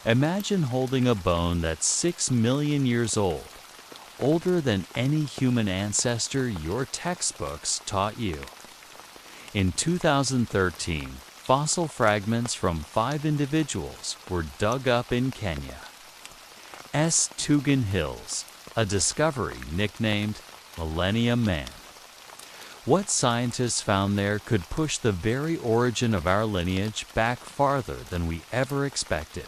Imagine holding a bone that's 6 million years old, older than any human ancestor your textbooks taught you. In 2013, fossil fragments from 5 individuals were dug up in Kenya. Tugen Hills, a discovery nicknamed Millennium Man. What scientists found there could push the very origin of our lineage back farther than we ever expected.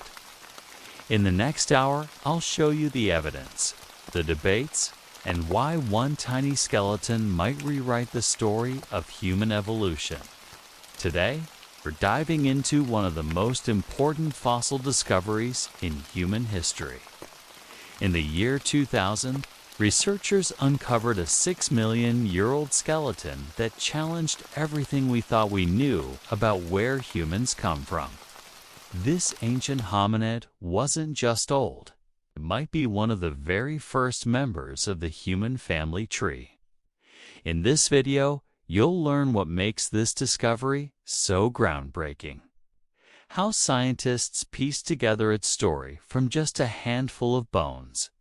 In the next hour, I'll show you the evidence, the debates, and why one tiny skeleton might rewrite the story of human evolution. Today, we're diving into one of the most important fossil discoveries in human history. In the year 2000, researchers uncovered a 6-million-year-old skeleton that challenged everything we thought we knew about where humans come from. This ancient hominid wasn't just old. It might be one of the very first members of the human family tree. In this video, you'll learn what makes this discovery so groundbreaking, how scientists pieced together its story from just a handful of bones,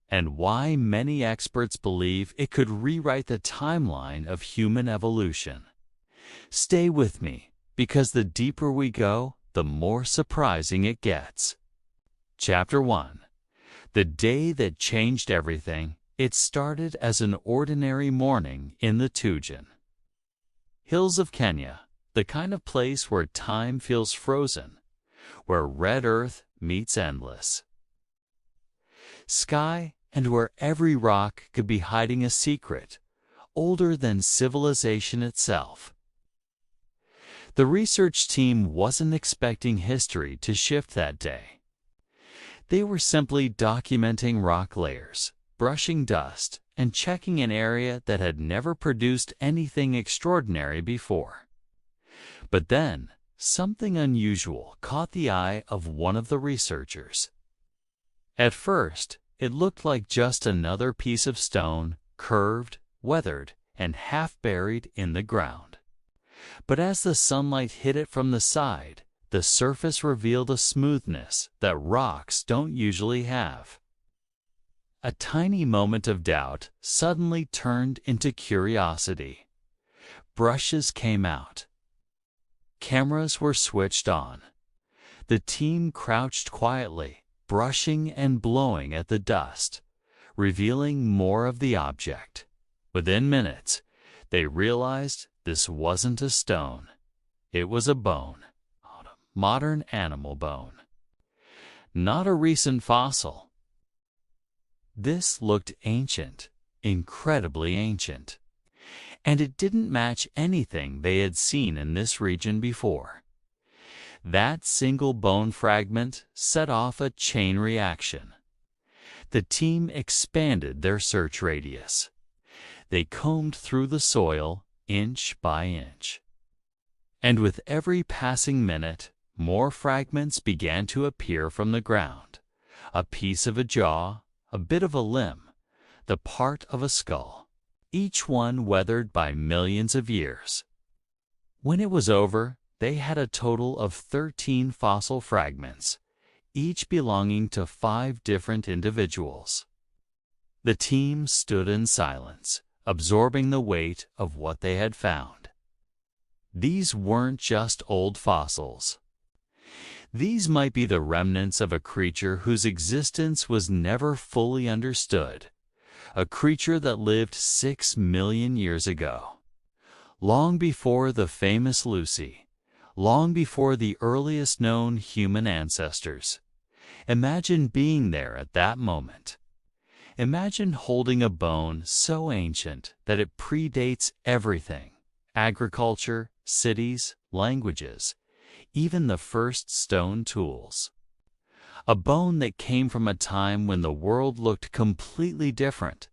and why many experts believe it could rewrite the timeline of human evolution. Stay with me, because the deeper we go, the more surprising it gets. Chapter 1. The day that changed everything. It started as an ordinary morning in the Tugen Hills of Kenya, the kind of place where time feels frozen, where red earth meets endless sky, and where every rock could be hiding a secret older than civilization itself. The research team wasn't expecting history to shift that day. They were simply documenting rock layers, brushing dust, and checking an area that had never produced anything extraordinary before. But then, something unusual caught the eye of one of the researchers. At first, it looked like just another piece of stone, curved, weathered, and half buried in the ground. But as the sunlight hit it from the side, the surface revealed a smoothness that rocks don't usually have. A tiny moment of doubt suddenly turned into curiosity. Brushes came out. Cameras were switched on. The team crouched quietly, brushing and blowing at the dust, revealing more of the object. Within minutes, they realized this wasn't a stone. It was a bone, a modern animal bone. Not a recent fossil. This looked ancient, incredibly ancient, and it didn't match anything they had seen in this region before. That single bone fragment set off a chain reaction. The team expanded their search radius. They combed through the soil inch by inch. And with every passing minute, more fragments began to appear from the ground. A piece of a jaw, a bit of a limb, the part of a skull, each one weathered by millions of years. When it was over, they had a total of 13 fossil fragments, each belonging to 5 different individuals. The team stood in silence, absorbing the weight of what they had found. These weren't just old fossils. These might be the remnants of a creature whose existence was never fully understood, a creature that lived 6 million years ago, long before the famous Lucy, long before the earliest known human ancestors. Imagine being there at that moment. Imagine holding a bone so ancient that it predates everything: agriculture, cities, languages, even the first stone tools. A bone that came from a time when the world looked completely different,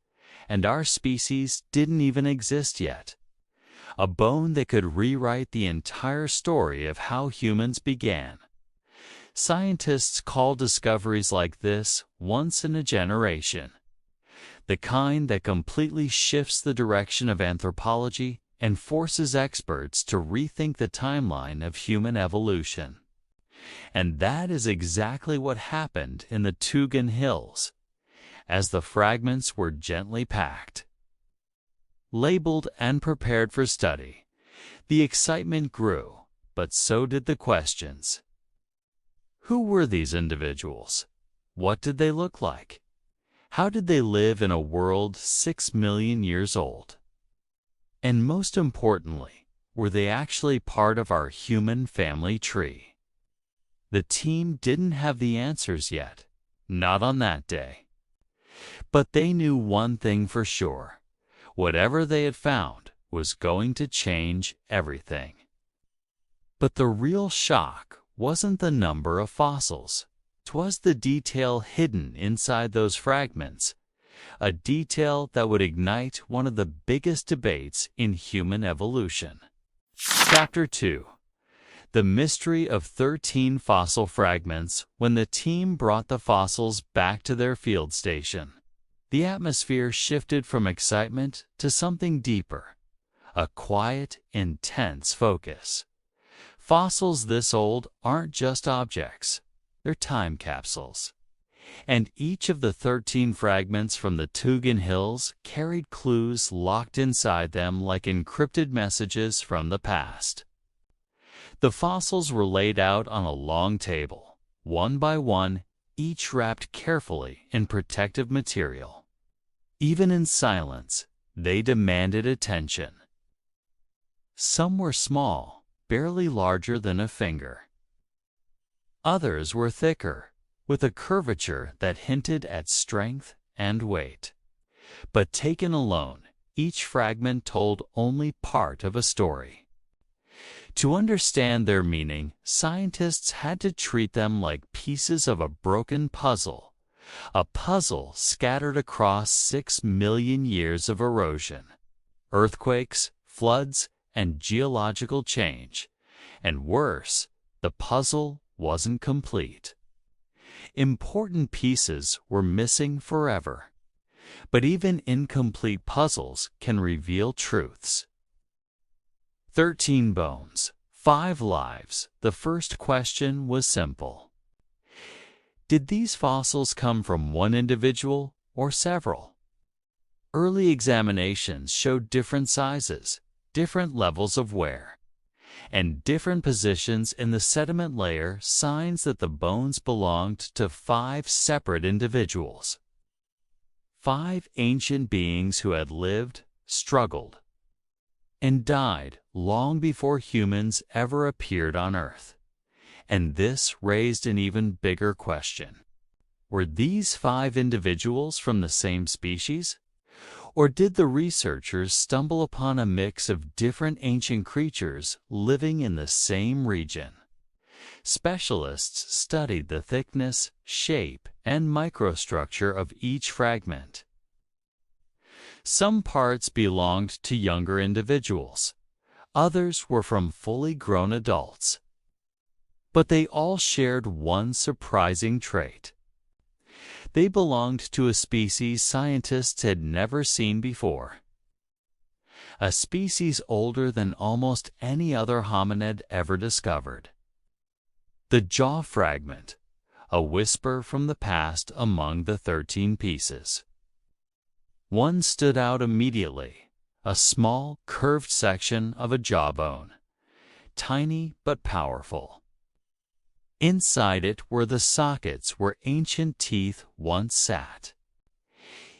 and our species didn't even exist yet. A bone that could rewrite the entire story of how humans began. Scientists call discoveries like this once in a generation. The kind that completely shifts the direction of anthropology and forces experts to rethink the timeline of human evolution. And that is exactly what happened in the Tugen Hills, as the fragments were gently packed, labeled, and prepared for study. The excitement grew, but so did the questions. Who were these individuals? What did they look like? How did they live in a world 6 million years old? And most importantly, were they actually part of our human family tree? The team didn't have the answers yet, not on that day. But they knew one thing for sure. Whatever they had found was going to change everything. But the real shock wasn't the number of fossils. 'Twas the detail hidden inside those fragments, a detail that would ignite one of the biggest debates in human evolution. Chapter 2. The Mystery of 13 Fossil Fragments. When the team brought the fossils back to their field station, the atmosphere shifted from excitement to something deeper, a quiet, intense focus. Fossils this old aren't just objects, they're time capsules. And each of the 13 fragments from the Tugen Hills carried clues locked inside them like encrypted messages from the past. The fossils were laid out on a long table, one by one, each wrapped carefully in protective material. Even in silence, they demanded attention. Some were small, barely larger than a finger. Others were thicker, with a curvature that hinted at strength and weight. But taken alone, each fragment told only part of a story. To understand their meaning, scientists had to treat them like pieces of a broken puzzle, a puzzle scattered across 6 million years of erosion, earthquakes, floods, and geological change. And worse, the puzzle wasn't complete. Important pieces were missing forever. But even incomplete puzzles can reveal truths. 13 bones, 5 lives. The first question was simple. Did these fossils come from one individual or several? Early examinations showed different sizes, different levels of wear, and different positions in the sediment layer, signs that the bones belonged to 5 separate individuals. 5 ancient beings who had lived, struggled, and died long before humans ever appeared on Earth. And this raised an even bigger question. Were these 5 individuals from the same species? Or did the researchers stumble upon a mix of different ancient creatures living in the same region? Specialists studied the thickness, shape, and microstructure of each fragment. Some parts belonged to younger individuals. Others were from fully grown adults. But they all shared one surprising trait. They belonged to a species scientists had never seen before. A species older than almost any other hominid ever discovered. The jaw fragment, a whisper from the past among the 13 pieces. One stood out immediately, a small, curved section of a jawbone, tiny but powerful. Inside it were the sockets where ancient teeth once sat.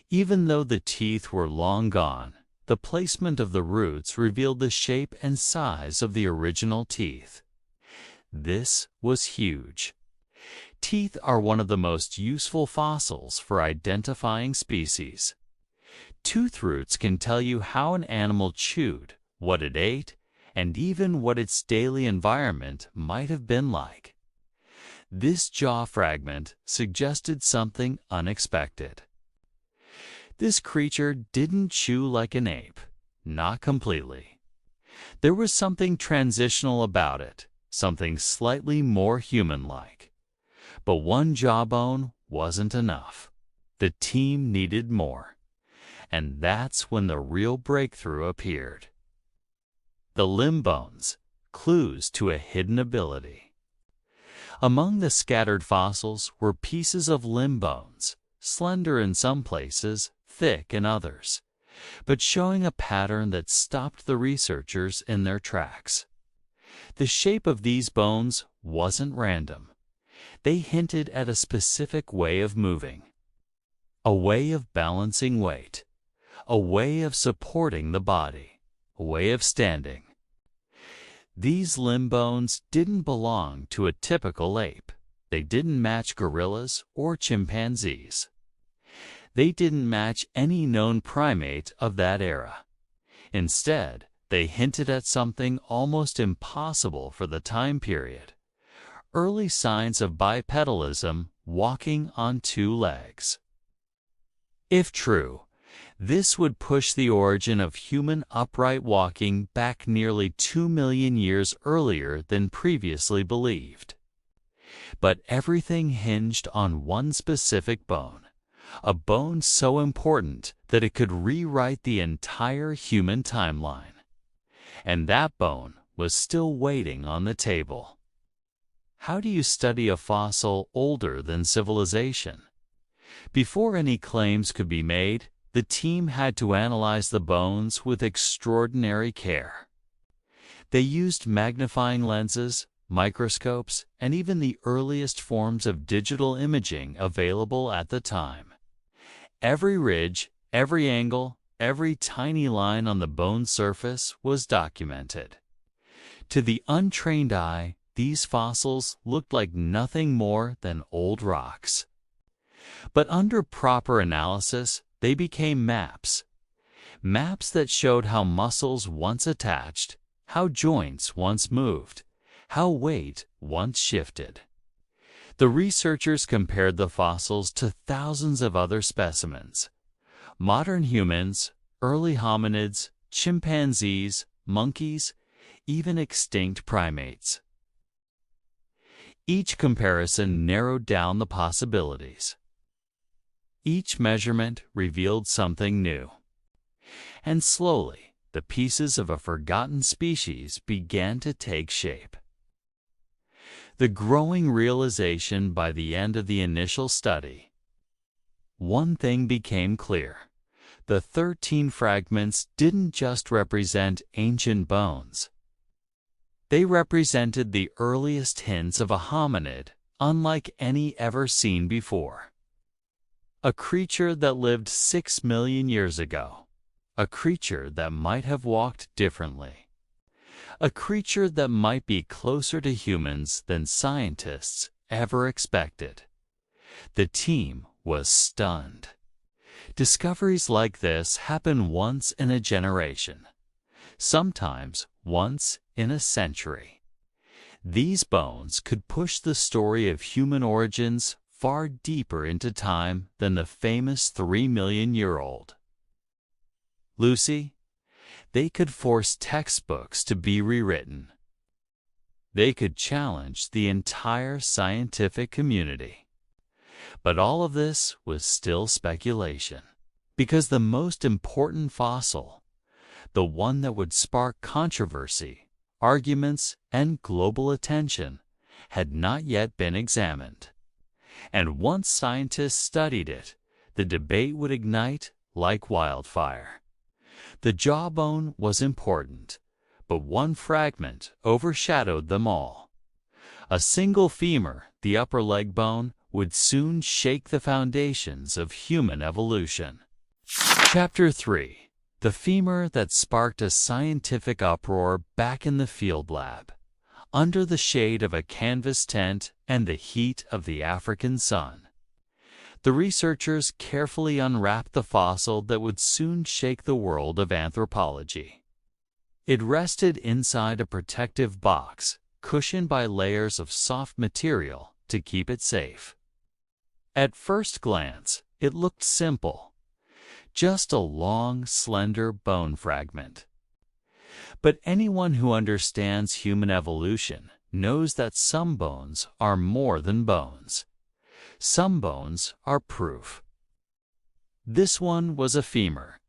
Even though the teeth were long gone, the placement of the roots revealed the shape and size of the original teeth. This was huge. Teeth are one of the most useful fossils for identifying species. Tooth roots can tell you how an animal chewed, what it ate, and even what its daily environment might have been like. This jaw fragment suggested something unexpected. This creature didn't chew like an ape, not completely. There was something transitional about it, something slightly more human-like. But one jawbone wasn't enough. The team needed more. And that's when the real breakthrough appeared. The limb bones, clues to a hidden ability. Among the scattered fossils were pieces of limb bones, slender in some places, thick in others, but showing a pattern that stopped the researchers in their tracks. The shape of these bones wasn't random. They hinted at a specific way of moving, a way of balancing weight, a way of supporting the body, a way of standing. These limb bones didn't belong to a typical ape. They didn't match gorillas or chimpanzees. They didn't match any known primate of that era. Instead, they hinted at something almost impossible for the time period: early signs of bipedalism, walking on two legs. If true, this would push the origin of human upright walking back nearly 2 million years earlier than previously believed. But everything hinged on one specific bone, a bone so important that it could rewrite the entire human timeline. And that bone was still waiting on the table. How do you study a fossil older than civilization? Before any claims could be made, the team had to analyze the bones with extraordinary care. They used magnifying lenses, microscopes, and even the earliest forms of digital imaging available at the time. Every ridge, every angle, every tiny line on the bone surface was documented. To the untrained eye, these fossils looked like nothing more than old rocks. But under proper analysis, they became maps. Maps that showed how muscles once attached, how joints once moved, how weight once shifted. The researchers compared the fossils to thousands of other specimens: modern humans, early hominids, chimpanzees, monkeys, even extinct primates. Each comparison narrowed down the possibilities. Each measurement revealed something new. And slowly, the pieces of a forgotten species began to take shape. The growing realization by the end of the initial study: one thing became clear. The 13 fragments didn't just represent ancient bones. They represented the earliest hints of a hominid, unlike any ever seen before. A creature that lived 6 million years ago. A creature that might have walked differently. A creature that might be closer to humans than scientists ever expected. The team was stunned. Discoveries like this happen once in a generation, sometimes once in a century. These bones could push the story of human origins far deeper into time than the famous 3-million-year-old. Lucy, they could force textbooks to be rewritten. They could challenge the entire scientific community. But all of this was still speculation, because the most important fossil, the one that would spark controversy, arguments, and global attention, had not yet been examined. And once scientists studied it, the debate would ignite like wildfire. The jawbone was important, but one fragment overshadowed them all. A single femur, the upper leg bone, would soon shake the foundations of human evolution. Chapter 3: The femur that sparked a scientific uproar back in the field lab, under the shade of a canvas tent and the heat of the African sun. The researchers carefully unwrapped the fossil that would soon shake the world of anthropology. It rested inside a protective box, cushioned by layers of soft material to keep it safe. At first glance, it looked simple, just a long, slender bone fragment. But anyone who understands human evolution knows that some bones are more than bones. Some bones are proof. This one was a femur,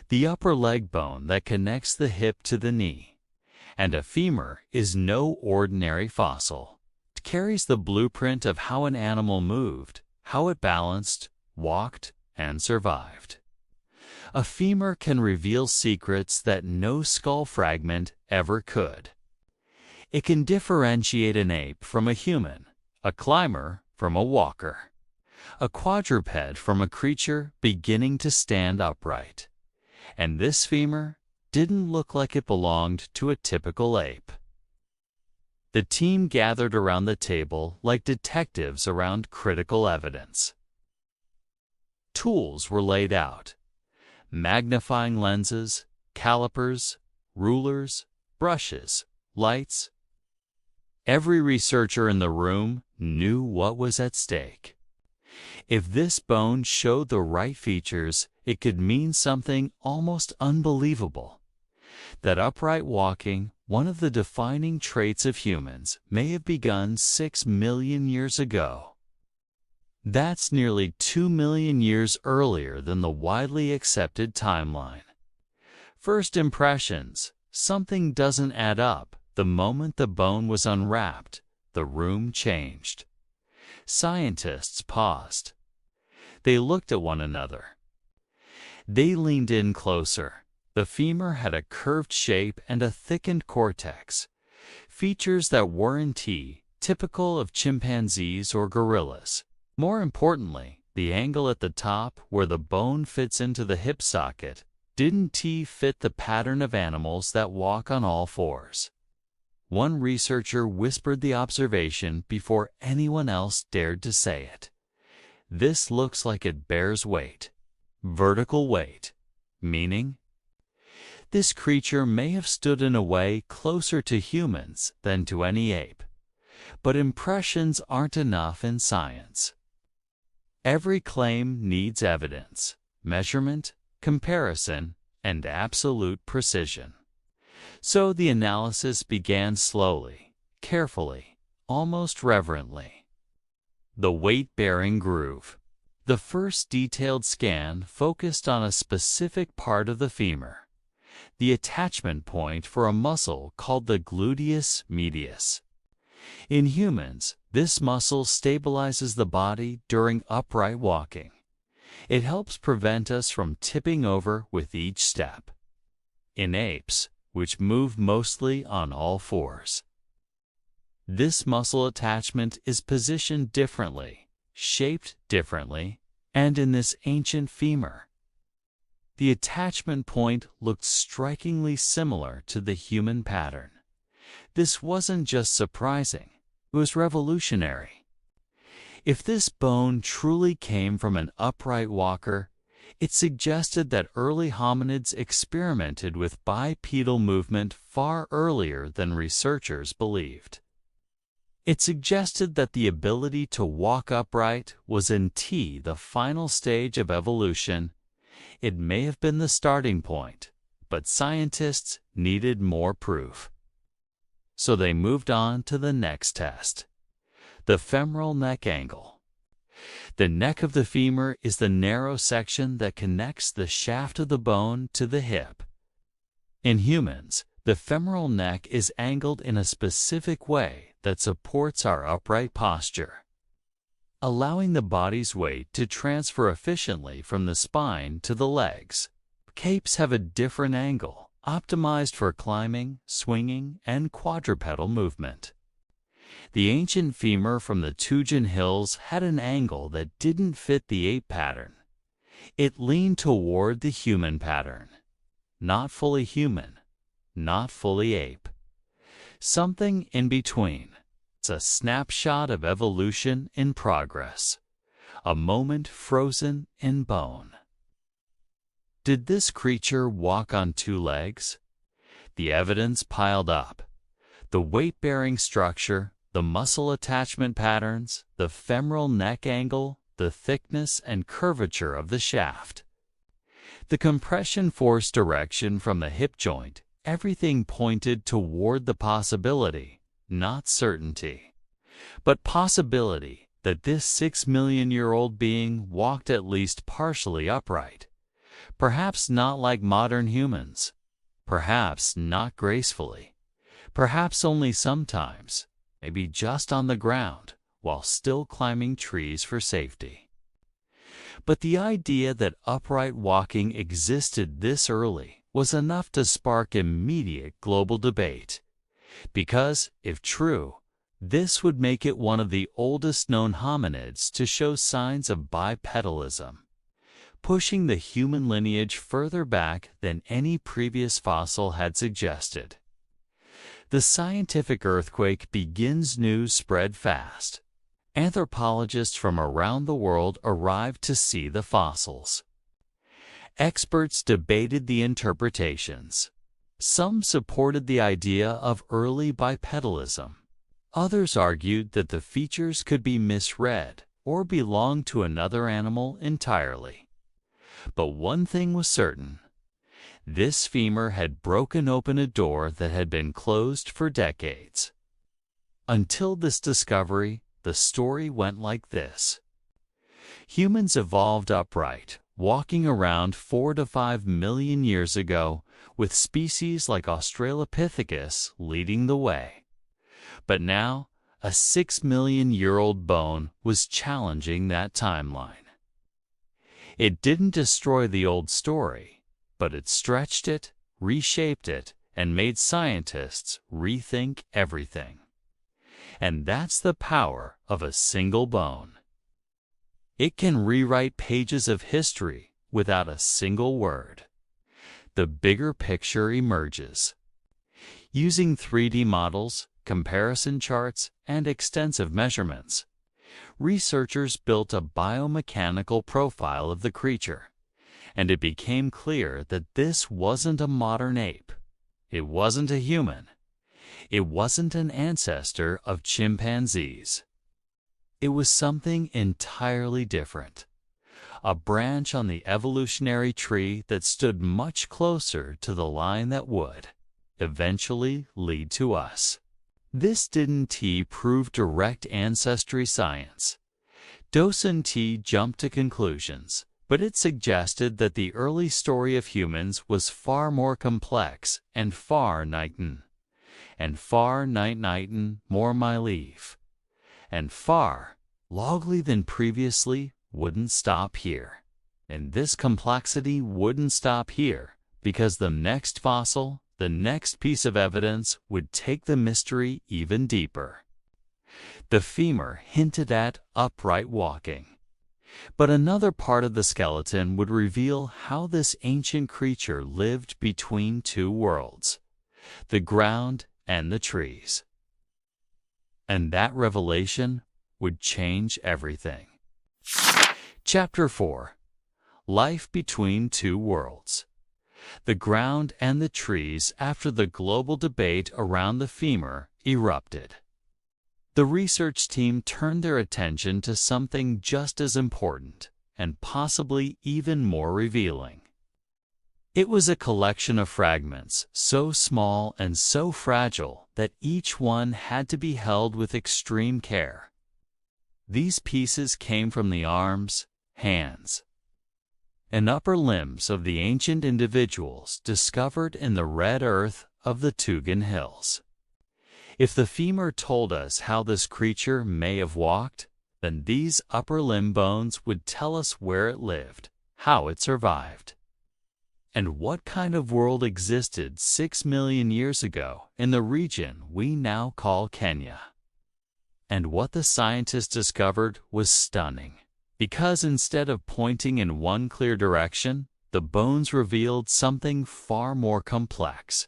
the upper leg bone that connects the hip to the knee. And a femur is no ordinary fossil. It carries the blueprint of how an animal moved, how it balanced, walked, and survived. A femur can reveal secrets that no skull fragment ever could. It can differentiate an ape from a human, a climber from a walker, a quadruped from a creature beginning to stand upright. And this femur didn't look like it belonged to a typical ape. The team gathered around the table like detectives around critical evidence. Tools were laid out: magnifying lenses, calipers, rulers, brushes, lights. Every researcher in the room knew what was at stake. If this bone showed the right features, it could mean something almost unbelievable. That upright walking, one of the defining traits of humans, may have begun 6 million years ago. That's nearly 2 million years earlier than the widely accepted timeline. First impressions: something doesn't add up. The moment the bone was unwrapped, the room changed. Scientists paused. They looked at one another. They leaned in closer. The femur had a curved shape and a thickened cortex, features that weren't typical of chimpanzees or gorillas. More importantly, the angle at the top, where the bone fits into the hip socket, didn't fit the pattern of animals that walk on all fours. One researcher whispered the observation before anyone else dared to say it. "This looks like it bears weight." Vertical weight. Meaning? This creature may have stood in a way closer to humans than to any ape. But impressions aren't enough in science. Every claim needs evidence, measurement, comparison, and absolute precision. So the analysis began slowly, carefully, almost reverently. The weight-bearing groove. The first detailed scan focused on a specific part of the femur, the attachment point for a muscle called the gluteus medius. In humans, this muscle stabilizes the body during upright walking. It helps prevent us from tipping over with each step. In apes, which move mostly on all fours, this muscle attachment is positioned differently, shaped differently, and in this ancient femur, the attachment point looked strikingly similar to the human pattern. This wasn't just surprising, it was revolutionary. If this bone truly came from an upright walker, it suggested that early hominids experimented with bipedal movement far earlier than researchers believed. It suggested that the ability to walk upright was the final stage of evolution. It may have been the starting point, but scientists needed more proof. So they moved on to the next test: the femoral neck angle. The neck of the femur is the narrow section that connects the shaft of the bone to the hip. In humans, the femoral neck is angled in a specific way that supports our upright posture, allowing the body's weight to transfer efficiently from the spine to the legs. Apes have a different angle, optimized for climbing, swinging, and quadrupedal movement. The ancient femur from the Tugen Hills had an angle that didn't fit the ape pattern. It leaned toward the human pattern. Not fully human, not fully ape. Something in between. It's a snapshot of evolution in progress. A moment frozen in bone. Did this creature walk on two legs? The evidence piled up. The weight-bearing structure, the muscle attachment patterns, the femoral neck angle, the thickness and curvature of the shaft, the compression force direction from the hip joint, everything pointed toward the possibility, not certainty, but possibility that this 6-million-year-old being walked at least partially upright. Perhaps not like modern humans, perhaps not gracefully, perhaps only sometimes, maybe just on the ground, while still climbing trees for safety. But the idea that upright walking existed this early was enough to spark immediate global debate, because, if true, this would make it one of the oldest known hominids to show signs of bipedalism, pushing the human lineage further back than any previous fossil had suggested. The scientific earthquake begins news spread fast. Anthropologists from around the world arrived to see the fossils. Experts debated the interpretations. Some supported the idea of early bipedalism. Others argued that the features could be misread or belong to another animal entirely. But one thing was certain. This femur had broken open a door that had been closed for decades. Until this discovery, the story went like this. Humans evolved upright, walking around 4 to 5 million years ago, with species like Australopithecus leading the way. But now, a 6-million-year-old bone was challenging that timeline. It didn't destroy the old story, but it stretched it, reshaped it, and made scientists rethink everything. And that's the power of a single bone. It can rewrite pages of history without a single word. The bigger picture emerges. Using 3D models, comparison charts, and extensive measurements, researchers built a biomechanical profile of the creature, and it became clear that this wasn't a modern ape. It wasn't a human. It wasn't an ancestor of chimpanzees. It was something entirely different. A branch on the evolutionary tree that stood much closer to the line that would eventually lead to us. This didn't prove direct ancestry science. Docent jumped to conclusions, but it suggested that the early story of humans was far more complex and far more my leaf, and far logly than previously wouldn't stop here. And this complexity wouldn't stop here, because the next fossil, the next piece of evidence, would take the mystery even deeper. The femur hinted at upright walking. But another part of the skeleton would reveal how this ancient creature lived between two worlds, the ground and the trees. And that revelation would change everything. Chapter 4. Life Between Two Worlds. The ground and the trees after the global debate around the femur erupted. The research team turned their attention to something just as important, and possibly even more revealing. It was a collection of fragments so small and so fragile that each one had to be held with extreme care. These pieces came from the arms, hands, and upper limbs of the ancient individuals discovered in the red earth of the Tugen Hills. If the femur told us how this creature may have walked, then these upper limb bones would tell us where it lived, how it survived, and what kind of world existed 6 million years ago in the region we now call Kenya. And what the scientists discovered was stunning, because instead of pointing in one clear direction, the bones revealed something far more complex.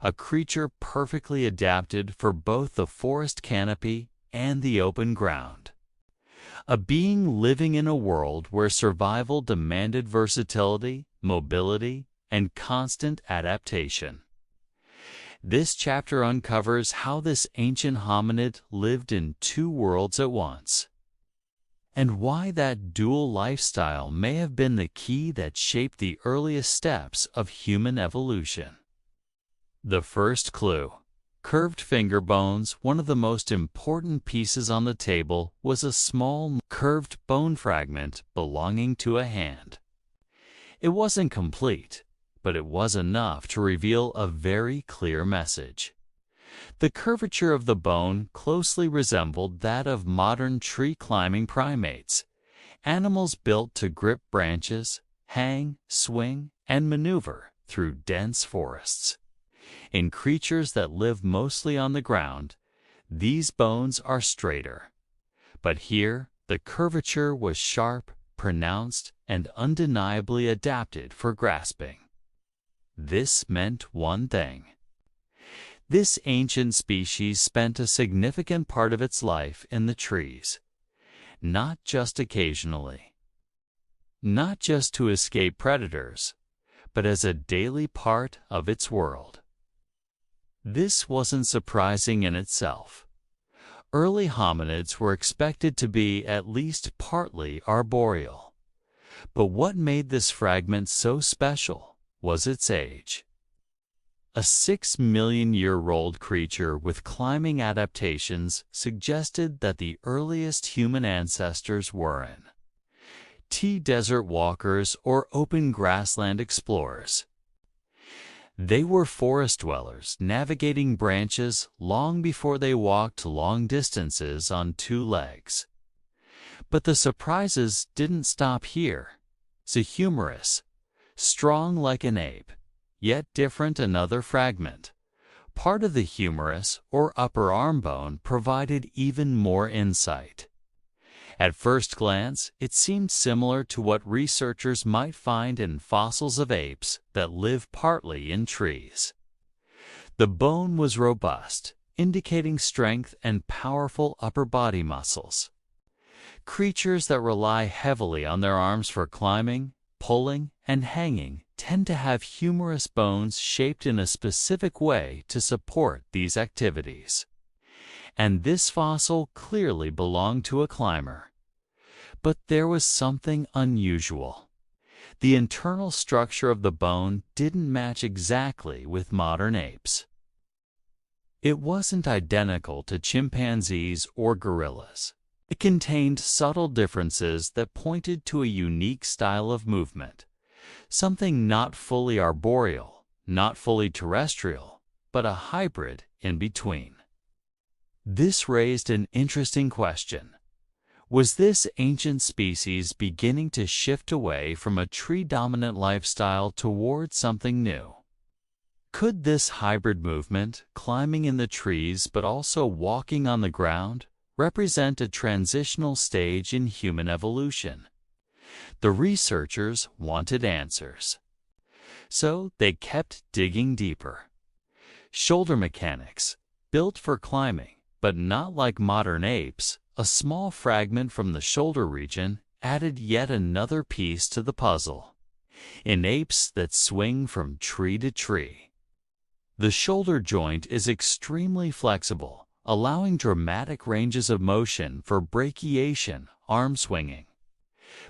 A creature perfectly adapted for both the forest canopy and the open ground. A being living in a world where survival demanded versatility, mobility, and constant adaptation. This chapter uncovers how this ancient hominid lived in two worlds at once, and why that dual lifestyle may have been the key that shaped the earliest steps of human evolution. The first clue. Curved finger bones. One of the most important pieces on the table was a small curved bone fragment belonging to a hand. It wasn't complete, but it was enough to reveal a very clear message. The curvature of the bone closely resembled that of modern tree-climbing primates, animals built to grip branches, hang, swing, and maneuver through dense forests. In creatures that live mostly on the ground, these bones are straighter. But here, the curvature was sharp, pronounced, and undeniably adapted for grasping. This meant one thing. This ancient species spent a significant part of its life in the trees, not just occasionally, not just to escape predators, but as a daily part of its world. This wasn't surprising in itself. Early hominids were expected to be at least partly arboreal. But what made this fragment so special was its age. A 6 million-year-old creature with climbing adaptations suggested that the earliest human ancestors were desert walkers or open grassland explorers. They were forest dwellers navigating branches long before they walked long distances on two legs. But the surprises didn't stop here. Humerus, strong like an ape, yet different another fragment. Part of the humerus or upper arm bone provided even more insight. At first glance, it seemed similar to what researchers might find in fossils of apes that live partly in trees. The bone was robust, indicating strength and powerful upper body muscles. Creatures that rely heavily on their arms for climbing, pulling, and hanging tend to have humerus bones shaped in a specific way to support these activities. And this fossil clearly belonged to a climber. But there was something unusual. The internal structure of the bone didn't match exactly with modern apes. It wasn't identical to chimpanzees or gorillas. It contained subtle differences that pointed to a unique style of movement, something not fully arboreal, not fully terrestrial, but a hybrid in between. This raised an interesting question. Was this ancient species beginning to shift away from a tree-dominant lifestyle toward something new? Could this hybrid movement, climbing in the trees but also walking on the ground, represent a transitional stage in human evolution? The researchers wanted answers. So they kept digging deeper. Shoulder mechanics, built for climbing, but not like modern apes, a small fragment from the shoulder region added yet another piece to the puzzle. In apes that swing from tree to tree, the shoulder joint is extremely flexible, allowing dramatic ranges of motion for brachiation, arm swinging.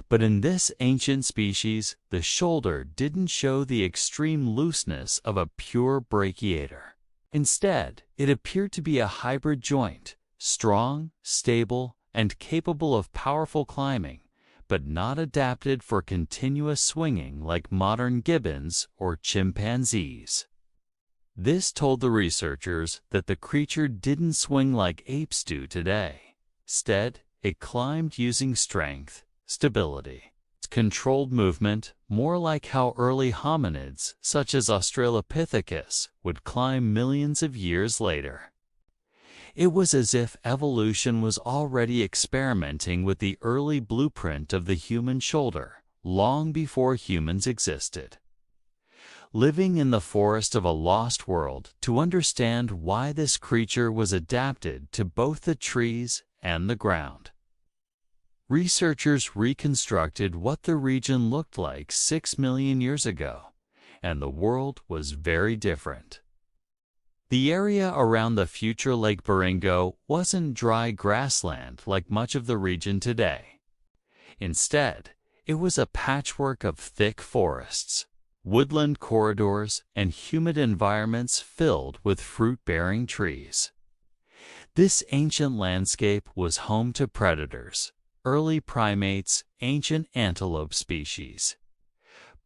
But in this ancient species, the shoulder didn't show the extreme looseness of a pure brachiator. Instead, it appeared to be a hybrid joint, strong, stable, and capable of powerful climbing, but not adapted for continuous swinging like modern gibbons or chimpanzees. This told the researchers that the creature didn't swing like apes do today. Instead, it climbed using strength, stability, controlled movement, more like how early hominids, such as Australopithecus, would climb millions of years later. It was as if evolution was already experimenting with the early blueprint of the human shoulder, long before humans existed. Living in the forest of a lost world to understand why this creature was adapted to both the trees and the ground. Researchers reconstructed what the region looked like 6 million years ago, and the world was very different. The area around the future Lake Baringo wasn't dry grassland like much of the region today. Instead, it was a patchwork of thick forests, woodland corridors, and humid environments filled with fruit-bearing trees. This ancient landscape was home to predators, early primates, ancient antelope species,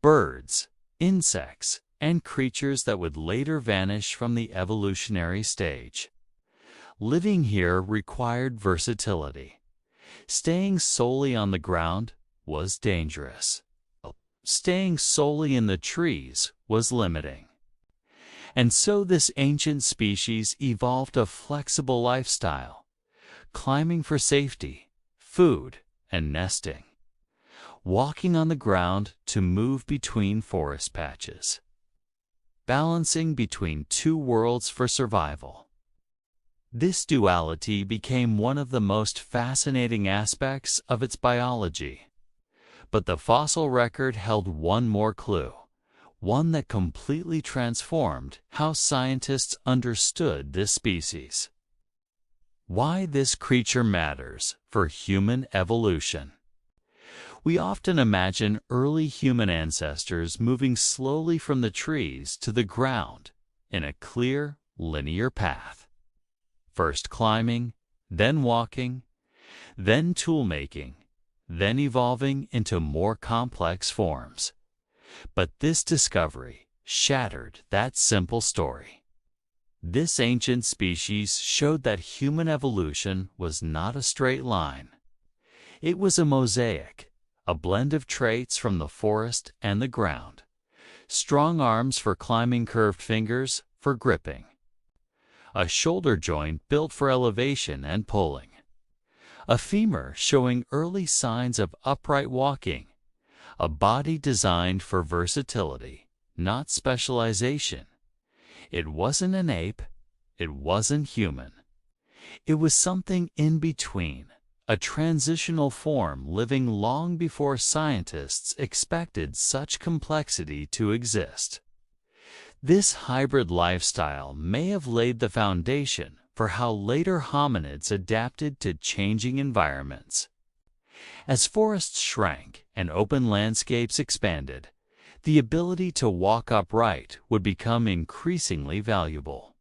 birds, insects, and creatures that would later vanish from the evolutionary stage. Living here required versatility. Staying solely on the ground was dangerous. Staying solely in the trees was limiting. And so this ancient species evolved a flexible lifestyle, climbing for safety, food, and nesting, walking on the ground to move between forest patches, balancing between two worlds for survival. This duality became one of the most fascinating aspects of its biology. But the fossil record held one more clue, one that completely transformed how scientists understood this species. Why this creature matters for human evolution. We often imagine early human ancestors moving slowly from the trees to the ground in a clear, linear path. First climbing, then walking, then tool-making, then evolving into more complex forms. But this discovery shattered that simple story. This ancient species showed that human evolution was not a straight line. It was a mosaic, a blend of traits from the forest and the ground. Strong arms for climbing, curved fingers for gripping. A shoulder joint built for elevation and pulling. A femur showing early signs of upright walking. A body designed for versatility, not specialization. It wasn't an ape. It wasn't human. It was something in between, a transitional form living long before scientists expected such complexity to exist. This hybrid lifestyle may have laid the foundation for how later hominids adapted to changing environments. As forests shrank and open landscapes expanded, the ability to walk upright would become increasingly valuable.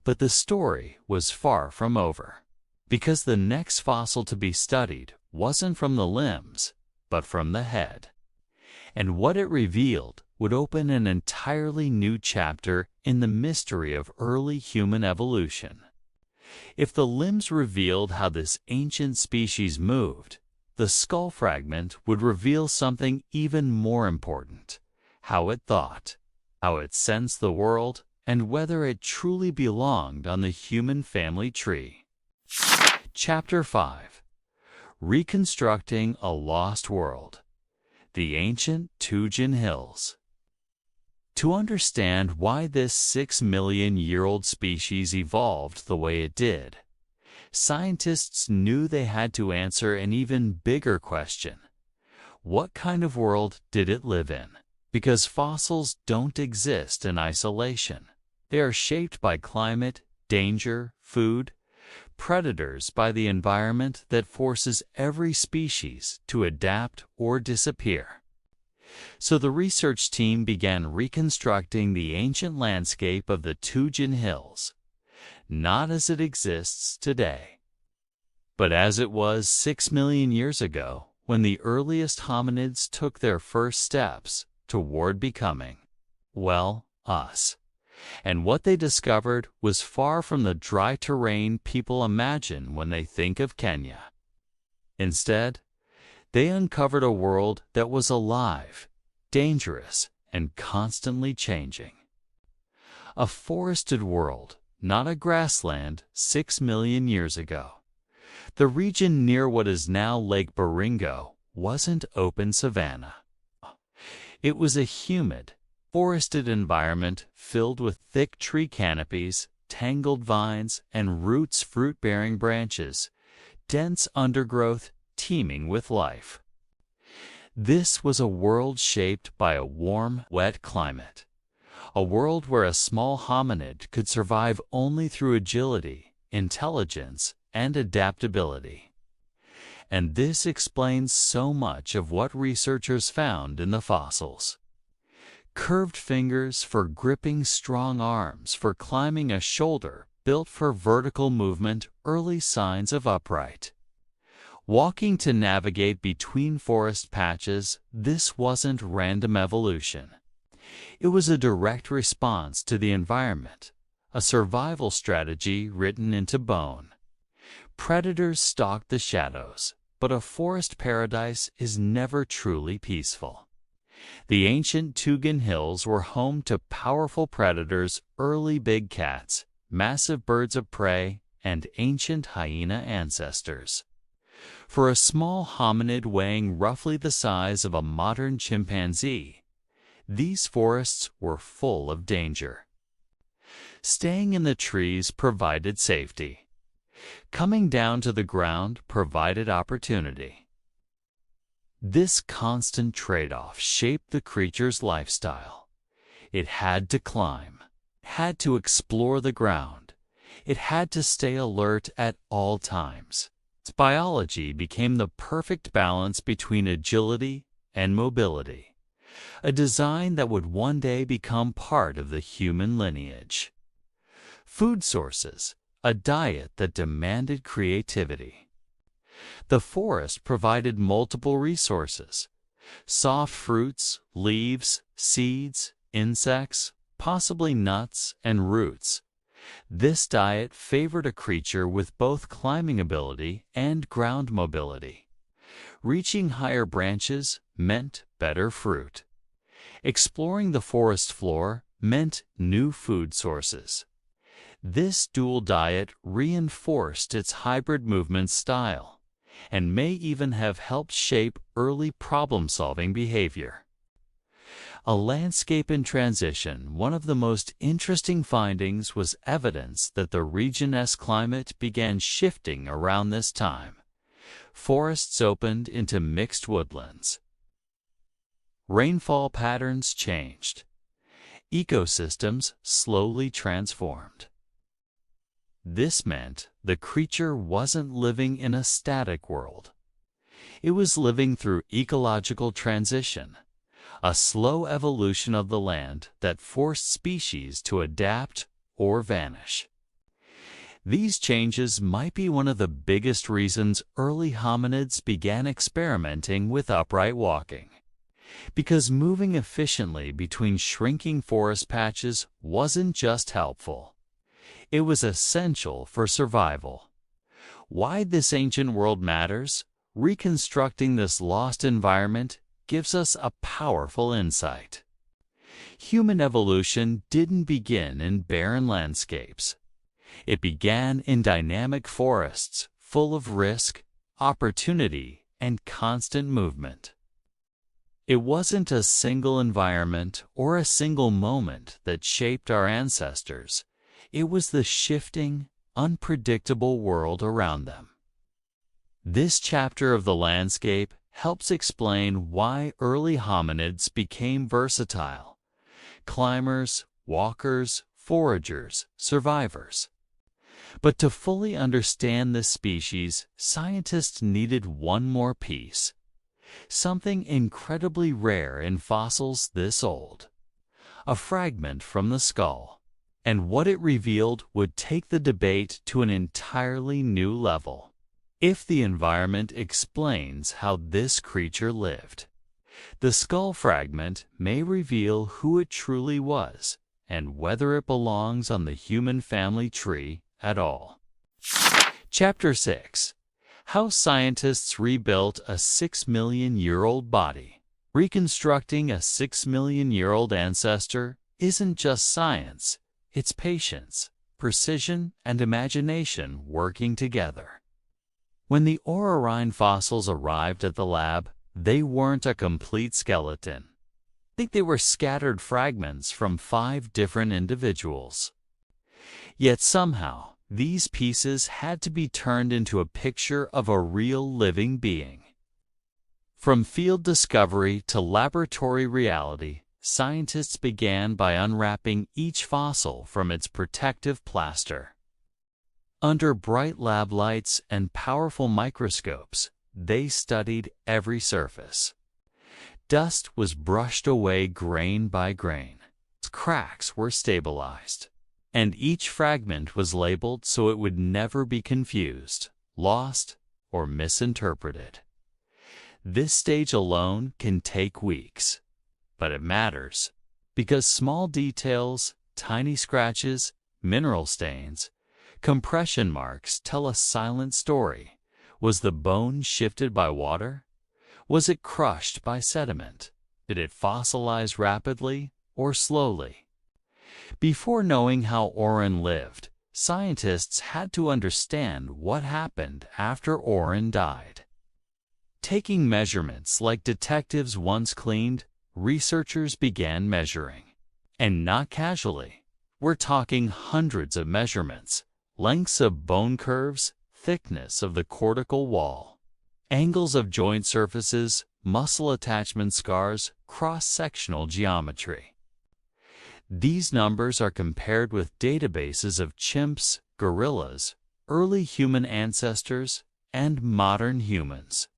But the story was far from over, because the next fossil to be studied wasn't from the limbs, but from the head. And what it revealed would open an entirely new chapter in the mystery of early human evolution. If the limbs revealed how this ancient species moved, the skull fragment would reveal something even more important: how it thought, how it sensed the world, and whether it truly belonged on the human family tree. Chapter 5. Reconstructing a Lost World. The Ancient Tugen Hills. To understand why this 6-million-year-old species evolved the way it did, scientists knew they had to answer an even bigger question. What kind of world did it live in? Because fossils don't exist in isolation. They are shaped by climate, danger, food, predators, by the environment that forces every species to adapt or disappear. So the research team began reconstructing the ancient landscape of the Tugen Hills, not as it exists today, but as it was 6 million years ago, when the earliest hominids took their first steps toward becoming, well, us. And what they discovered was far from the dry terrain people imagine when they think of Kenya. Instead, they uncovered a world that was alive, dangerous, and constantly changing. A forested world, not a grassland, 6 million years ago. The region near what is now Lake Baringo wasn't open savanna. It was a humid, forested environment filled with thick tree canopies, tangled vines, and roots fruit-bearing branches, dense undergrowth teeming with life. This was a world shaped by a warm, wet climate, a world where a small hominid could survive only through agility, intelligence, and adaptability. And this explains so much of what researchers found in the fossils. Curved fingers for gripping, strong arms for climbing, a shoulder built for vertical movement, early signs of upright. Walking to navigate between forest patches, this wasn't random evolution. It was a direct response to the environment, a survival strategy written into bone. Predators stalk the shadows, but a forest paradise is never truly peaceful. The ancient Tugen Hills were home to powerful predators, early big cats, massive birds of prey, and ancient hyena ancestors. For a small hominid weighing roughly the size of a modern chimpanzee, these forests were full of danger. Staying in the trees provided safety. Coming down to the ground provided opportunity. This constant trade-off shaped the creature's lifestyle. It had to climb, had to explore the ground. It had to stay alert at all times. Its biology became the perfect balance between agility and mobility, a design that would one day become part of the human lineage. Food sources, a diet that demanded creativity. The forest provided multiple resources: soft fruits, leaves, seeds, insects, possibly nuts and roots. This diet favored a creature with both climbing ability and ground mobility. Reaching higher branches meant better fruit. Exploring the forest floor meant new food sources. This dual diet reinforced its hybrid movement style, and may even have helped shape early problem-solving behavior. A landscape in transition, one of the most interesting findings was evidence that the region's climate began shifting around this time. Forests opened into mixed woodlands. Rainfall patterns changed. Ecosystems slowly transformed. This meant the creature wasn't living in a static world. It was living through ecological transition, a slow evolution of the land that forced species to adapt or vanish. These changes might be one of the biggest reasons early hominids began experimenting with upright walking, because moving efficiently between shrinking forest patches wasn't just helpful. It was essential for survival. Why this ancient world matters? Reconstructing this lost environment gives us a powerful insight. Human evolution didn't begin in barren landscapes. It began in dynamic forests, full of risk, opportunity, and constant movement. It wasn't a single environment or a single moment that shaped our ancestors. It was the shifting, unpredictable world around them. This chapter of the landscape helps explain why early hominids became versatile: climbers, walkers, foragers, survivors. But to fully understand this species, scientists needed one more piece, something incredibly rare in fossils this old: a fragment from the skull. And what it revealed would take the debate to an entirely new level. If the environment explains how this creature lived, the skull fragment may reveal who it truly was and whether it belongs on the human family tree at all. Chapter 6: How Scientists Rebuilt a 6-million-year-old Body. Reconstructing a 6-million-year-old ancestor isn't just science, it's patience, precision, and imagination working together. When the Orrorin fossils arrived at the lab, they weren't a complete skeleton. I think they were scattered fragments from 5 different individuals. Yet somehow, these pieces had to be turned into a picture of a real living being. From field discovery to laboratory reality, scientists began by unwrapping each fossil from its protective plaster. Under bright lab lights and powerful microscopes, they studied every surface. Dust was brushed away grain by grain. Cracks were stabilized. And each fragment was labeled so it would never be confused, lost, or misinterpreted. This stage alone can take weeks, but it matters. because small details, tiny scratches, mineral stains, compression marks tell a silent story. Was the bone shifted by water? Was it crushed by sediment? Did it fossilize rapidly or slowly? Before knowing how Orrorin lived, scientists had to understand what happened after Orrorin died. Taking measurements like detectives once cleaned, researchers began measuring. And not casually. We're talking hundreds of measurements, lengths of bone curves, thickness of the cortical wall, angles of joint surfaces, muscle attachment scars, cross-sectional geometry. These numbers are compared with databases of chimps, gorillas, early human ancestors, and modern humans.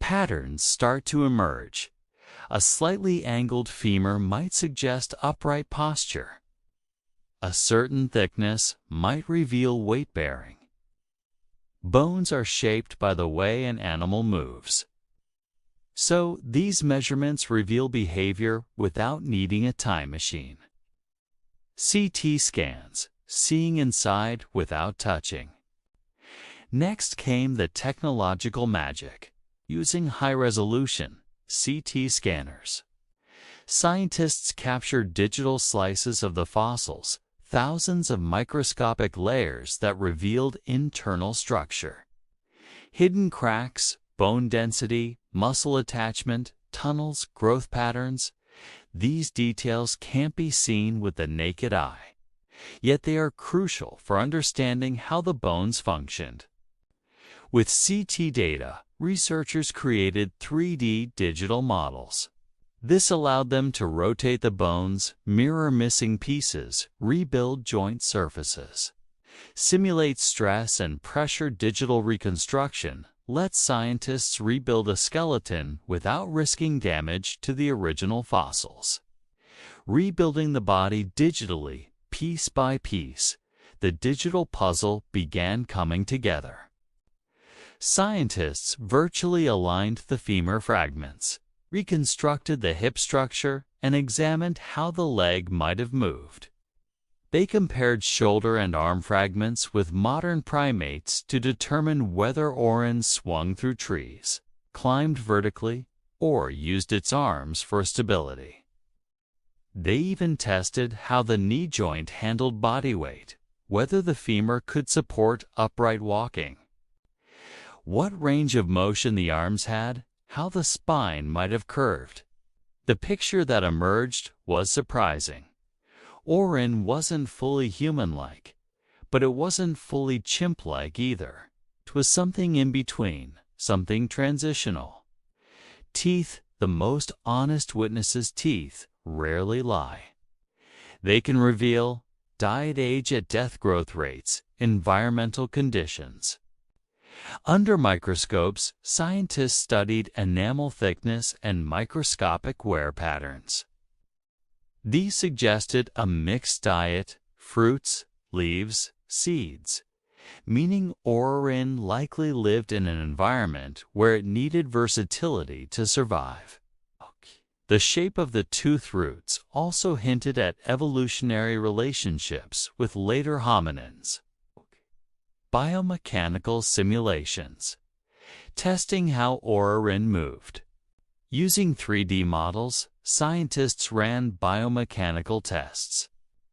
Patterns start to emerge. A slightly angled femur might suggest upright posture. A certain thickness might reveal weight-bearing. Bones are shaped by the way an animal moves. So these measurements reveal behavior without needing a time machine. CT scans, seeing inside without touching. Next came the technological magic, using high-resolution CT scanners. Scientists captured digital slices of the fossils, thousands of microscopic layers that revealed internal structure. Hidden cracks, bone density, muscle attachment, tunnels, growth patterns. These details can't be seen with the naked eye, yet they are crucial for understanding how the bones functioned. With CT data, researchers created 3D digital models. This allowed them to rotate the bones, mirror missing pieces, rebuild joint surfaces. Simulate stress and pressure. Digital reconstruction lets scientists rebuild a skeleton without risking damage to the original fossils. Rebuilding the body digitally, piece by piece, the digital puzzle began coming together. Scientists virtually aligned the femur fragments, reconstructed the hip structure, and examined how the leg might have moved. They compared shoulder and arm fragments with modern primates to determine whether Orrorin swung through trees, climbed vertically, or used its arms for stability. They even tested how the knee joint handled body weight, whether the femur could support upright walking, what range of motion the arms had, how the spine might have curved. The picture that emerged was surprising. Orrorin wasn't fully human-like, but it wasn't fully chimp-like either. It was something in between, something transitional. Teeth, the most honest witnesses' teeth, rarely lie. They can reveal diet age at death growth rates, environmental conditions. Under microscopes, scientists studied enamel thickness and microscopic wear patterns. These suggested a mixed diet, fruits, leaves, seeds, meaning Orrorin likely lived in an environment where it needed versatility to survive. The shape of the tooth roots also hinted at evolutionary relationships with later hominins. Biomechanical simulations, testing how Orrorin moved. Using 3D models, scientists ran biomechanical tests.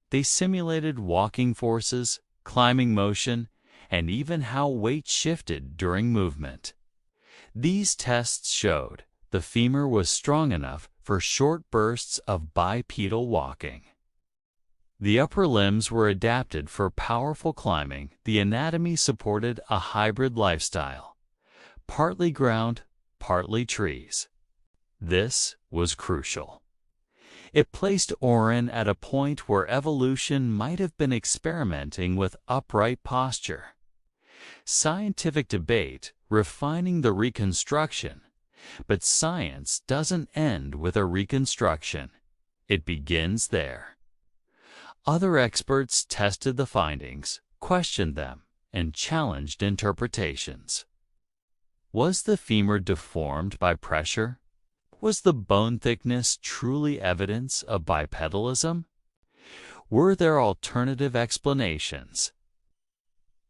They simulated walking forces, climbing motion, and even how weight shifted during movement. These tests showed the femur was strong enough for short bursts of bipedal walking. The upper limbs were adapted for powerful climbing. The anatomy supported a hybrid lifestyle, partly ground, partly trees. This was crucial. It placed Orrorin at a point where evolution might have been experimenting with upright posture. Scientific debate refining the reconstruction, but science doesn't end with a reconstruction. It begins there. Other experts tested the findings, questioned them, and challenged interpretations. Was the femur deformed by pressure? Was the bone thickness truly evidence of bipedalism? Were there alternative explanations?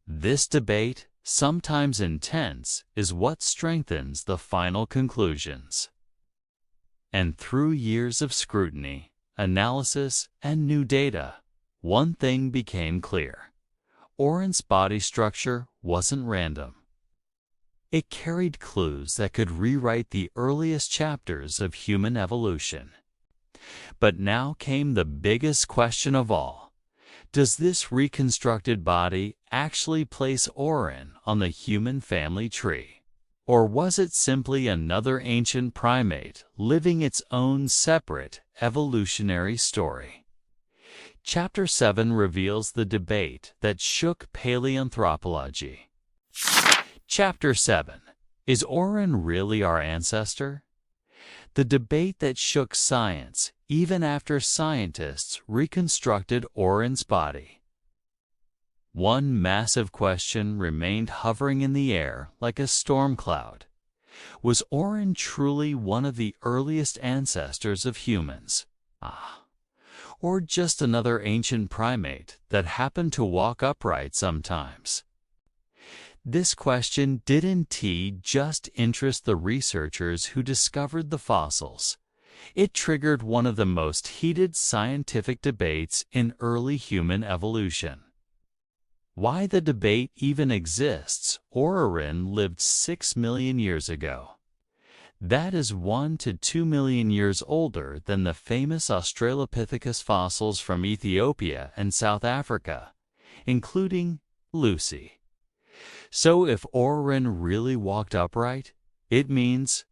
This debate, sometimes intense, is what strengthens the final conclusions. And through years of scrutiny, analysis, and new data, one thing became clear. Orrorin's body structure wasn't random. It carried clues that could rewrite the earliest chapters of human evolution. But now came the biggest question of all. Does this reconstructed body actually place Orrorin on the human family tree? Or was it simply another ancient primate living its own separate evolutionary story? Chapter 7 reveals the debate that shook paleoanthropology. Chapter 7. Is Orrorin really our ancestor? The debate that shook science even after scientists reconstructed Orrorin's body. One massive question remained hovering in the air like a storm cloud. Was Orrorin truly one of the earliest ancestors of humans? Or just another ancient primate that happened to walk upright sometimes? This question didn't just interest the researchers who discovered the fossils. It triggered one of the most heated scientific debates in early human evolution. Why the debate even exists? Orrorin lived 6 million years ago. That is 1 to 2 million years older than the famous Australopithecus fossils from Ethiopia and South Africa, including Lucy. So if Orrorin really walked upright, it means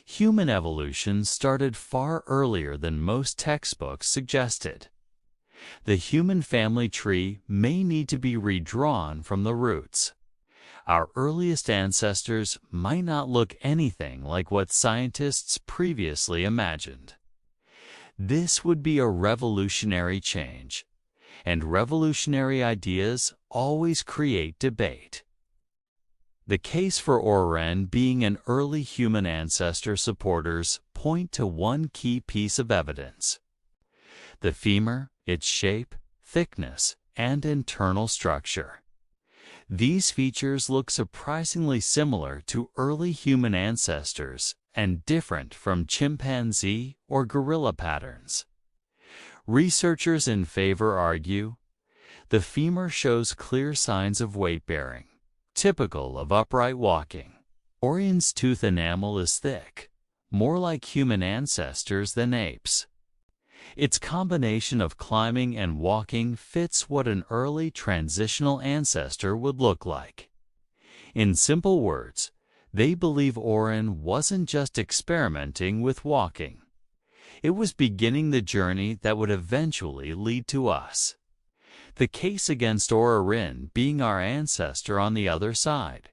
human evolution started far earlier than most textbooks suggested. The human family tree may need to be redrawn from the roots. Our earliest ancestors might not look anything like what scientists previously imagined. This would be a revolutionary change, and revolutionary ideas always create debate. The case for Orrorin being an early human ancestor supporters point to one key piece of evidence: the femur, its shape, thickness, and internal structure. These features look surprisingly similar to early human ancestors and different from chimpanzee or gorilla patterns. Researchers in favor argue the femur shows clear signs of weight-bearing, typical of upright walking. Orrorin's tooth enamel is thick, more like human ancestors than apes. Its combination of climbing and walking fits what an early transitional ancestor would look like. In simple words, they believe Orrorin wasn't just experimenting with walking. It was beginning the journey that would eventually lead to us. The case against Orrorin being our ancestor on the other side.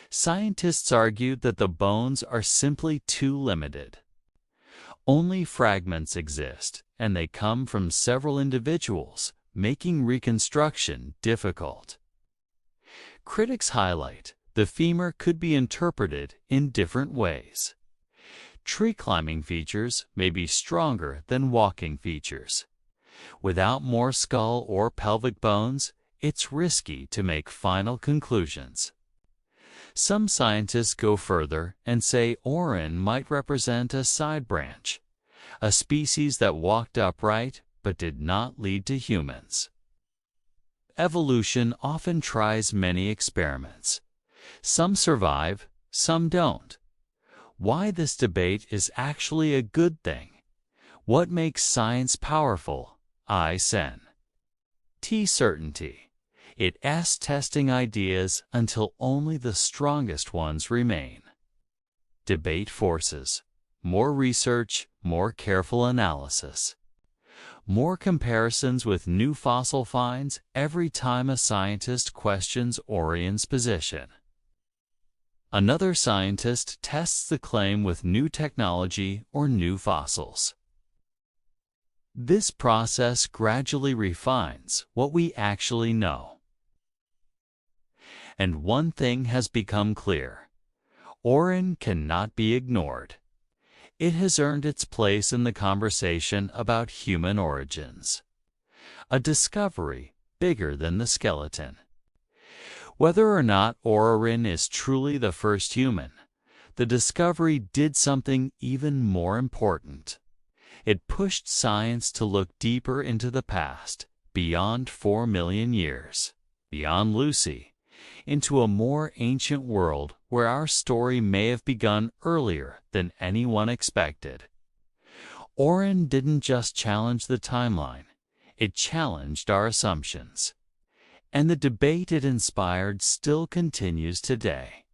Scientists argued that the bones are simply too limited. Only fragments exist, and they come from several individuals, making reconstruction difficult. Critics highlight the femur could be interpreted in different ways. Tree climbing features may be stronger than walking features. Without more skull or pelvic bones, it's risky to make final conclusions. Some scientists go further and say Orrorin might represent a side branch, a species that walked upright but did not lead to humans. Evolution often tries many experiments. Some survive, some don't. Why this debate is actually a good thing? What makes science powerful? Certainty. It's testing ideas until only the strongest ones remain. Debate forces more research, more careful analysis, more comparisons with new fossil finds every time a scientist questions Orrorin's position. Another scientist tests the claim with new technology or new fossils. This process gradually refines what we actually know. And one thing has become clear: Orrorin cannot be ignored. it has earned its place in the conversation about human origins. A discovery bigger than the skeleton. Whether or not Orrorin is truly the first human, the discovery did something even more important. It pushed science to look deeper into the past, beyond 4 million years, beyond Lucy, into a more ancient world where our story may have begun earlier than anyone expected. Orrorin didn't just challenge the timeline, it challenged our assumptions. And the debate it inspired still continues today.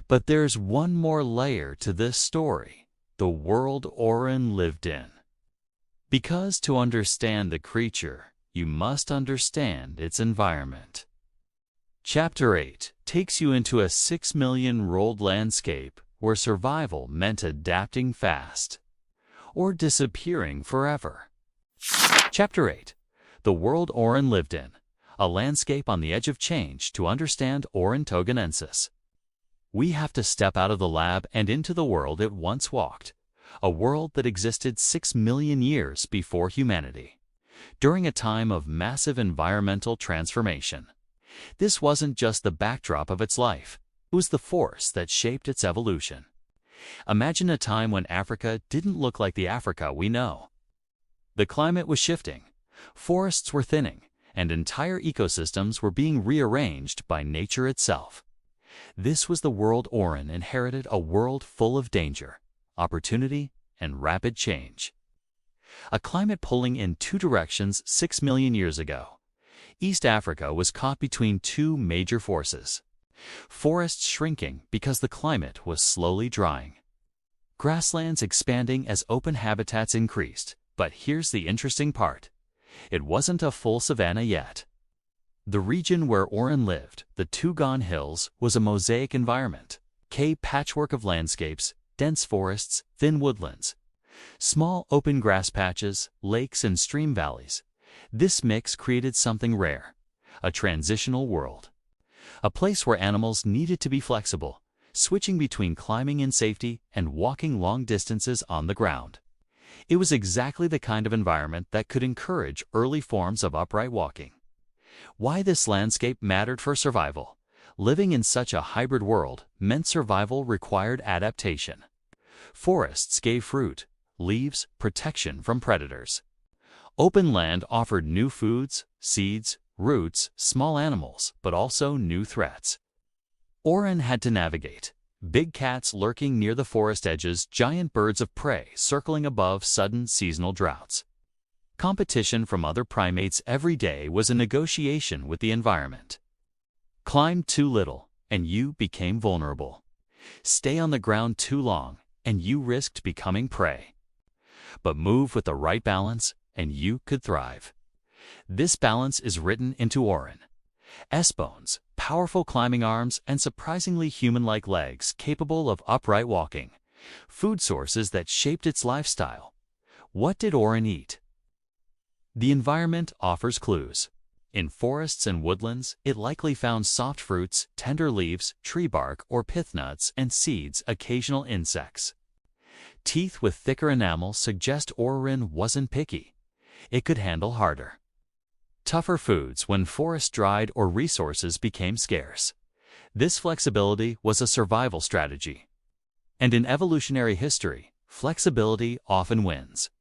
But there's one more layer to this story, the world Orrorin lived in. Because to understand the creature, you must understand its environment. Chapter 8 takes you into a 6 million-year-old landscape where survival meant adapting fast, or disappearing forever. Chapter 8, the world Orrorin lived in, a landscape on the edge of change to understand Orrorin Tugenensis. We have to step out of the lab and into the world it once walked, a world that existed 6 million years before humanity, during a time of massive environmental transformation. This wasn't just the backdrop of its life, it was the force that shaped its evolution. Imagine a time when Africa didn't look like the Africa we know. The climate was shifting, forests were thinning, and entire ecosystems were being rearranged by nature itself. This was the world Orrorin inherited, a world full of danger, opportunity, and rapid change. A climate pulling in two directions 6 million years ago. East Africa was caught between two major forces. Forests shrinking because the climate was slowly drying. Grasslands expanding as open habitats increased. But here's the interesting part. It wasn't a full savanna yet. The region where Orrorin lived, the Tugen Hills, was a mosaic environment. Patchwork of landscapes, dense forests, thin woodlands, small open grass patches, lakes and stream valleys. This mix created something rare, a transitional world. A place where animals needed to be flexible, switching between climbing in safety and walking long distances on the ground. It was exactly the kind of environment that could encourage early forms of upright walking. Why this landscape mattered for survival. Living in such a hybrid world meant survival required adaptation. Forests gave fruit, leaves, protection from predators. Open land offered new foods, seeds, roots, small animals, but also new threats. Orrorin had to navigate. Big cats lurking near the forest edges, giant birds of prey circling above sudden seasonal droughts. Competition from other primates every day was a negotiation with the environment. Climb too little, and you became vulnerable. Stay on the ground too long, and you risked becoming prey. But move with the right balance, and you could thrive. This balance is written into Orrorin. S-bones, powerful climbing arms, and surprisingly human-like legs capable of upright walking. Food sources that shaped its lifestyle. What did Orrorin eat? The environment offers clues. In forests and woodlands, it likely found soft fruits, tender leaves, tree bark or pith nuts and seeds, occasional insects. Teeth with thicker enamel suggest Orrorin wasn't picky. It could handle harder, tougher foods when forests dried or resources became scarce. This flexibility was a survival strategy. And in evolutionary history, flexibility often wins.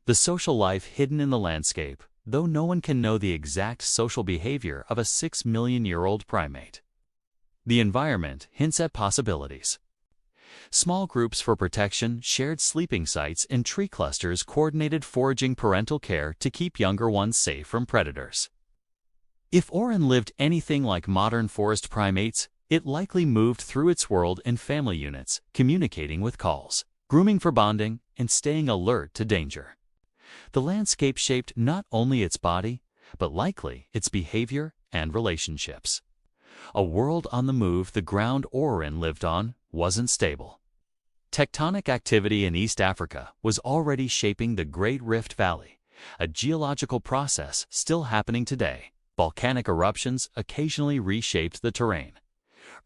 The social life hidden in the landscape, though no one can know the exact social behavior of a 6 million-year-old primate. The environment hints at possibilities. Small groups for protection, shared sleeping sites, and tree clusters coordinated foraging, parental care to keep younger ones safe from predators. If Orrorin lived anything like modern forest primates, it likely moved through its world in family units, communicating with calls, grooming for bonding, and staying alert to danger. The landscape shaped not only its body, but likely its behavior and relationships. A world on the move, the ground Orrorin lived on wasn't stable. Tectonic activity in East Africa was already shaping the Great Rift Valley, a geological process still happening today. Volcanic eruptions occasionally reshaped the terrain.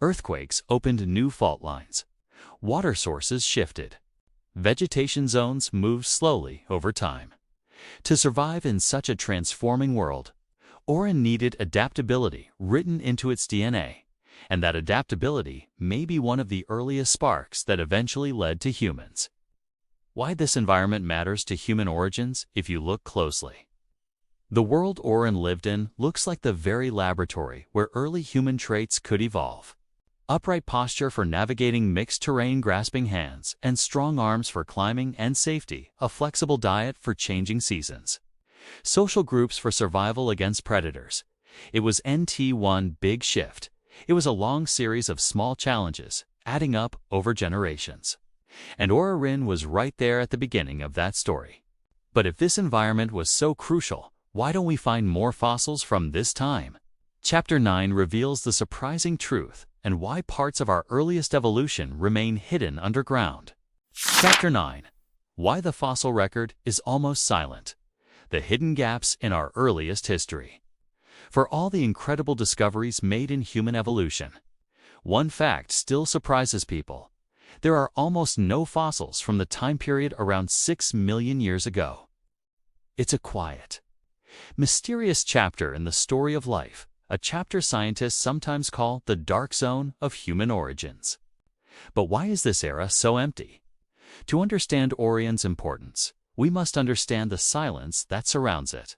Earthquakes opened new fault lines. Water sources shifted. vegetation zones moved slowly over time. To survive in such a transforming world, Orrorin needed adaptability written into its DNA, and that adaptability may be one of the earliest sparks that eventually led to humans. Why this environment matters to human origins if you look closely. The world Orrorin lived in looks like the very laboratory where early human traits could evolve. Upright posture for navigating mixed terrain, grasping hands, and strong arms for climbing and safety, a flexible diet for changing seasons. Social groups for survival against predators. It was one big shift. It was a long series of small challenges, adding up over generations. And Orrorin was right there at the beginning of that story. But if this environment was so crucial, why don't we find more fossils from this time? Chapter 9 reveals the surprising truth and why parts of our earliest evolution remain hidden underground. Chapter 9. Why the fossil record is almost silent. The hidden gaps in our earliest history. For all the incredible discoveries made in human evolution, one fact still surprises people. There are almost no fossils from the time period around 6 million years ago. It's a quiet, mysterious chapter in the story of life, a chapter scientists sometimes call the dark zone of human origins. But why is this era so empty? To understand Orrorin's importance, we must understand the silence that surrounds it.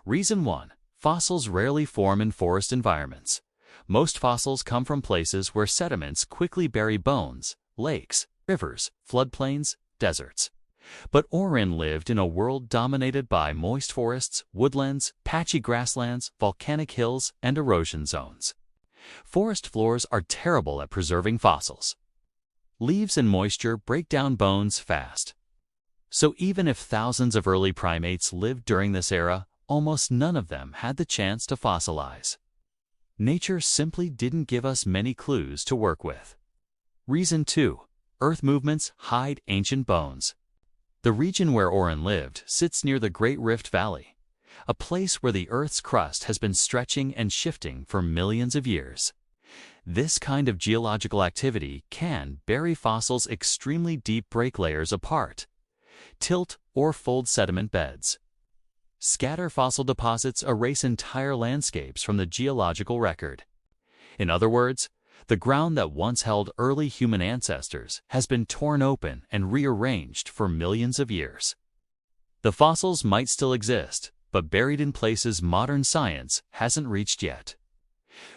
Reason 1. Fossils rarely form in forest environments. Most fossils come from places where sediments quickly bury bones, lakes, rivers, floodplains, deserts. But Orrorin lived in a world dominated by moist forests, woodlands, patchy grasslands, volcanic hills, and erosion zones. Forest floors are terrible at preserving fossils. Leaves and moisture break down bones fast. So even if thousands of early primates lived during this era, almost none of them had the chance to fossilize. Nature simply didn't give us many clues to work with. Reason 2. Earth movements hide ancient bones. The region where Orrorin lived sits near the Great Rift Valley, a place where the Earth's crust has been stretching and shifting for millions of years. This kind of geological activity can bury fossils extremely deep, break layers apart, tilt or fold sediment beds. Scatter fossil deposits erase entire landscapes from the geological record. In other words, the ground that once held early human ancestors has been torn open and rearranged for millions of years. The fossils might still exist, but buried in places modern science hasn't reached yet.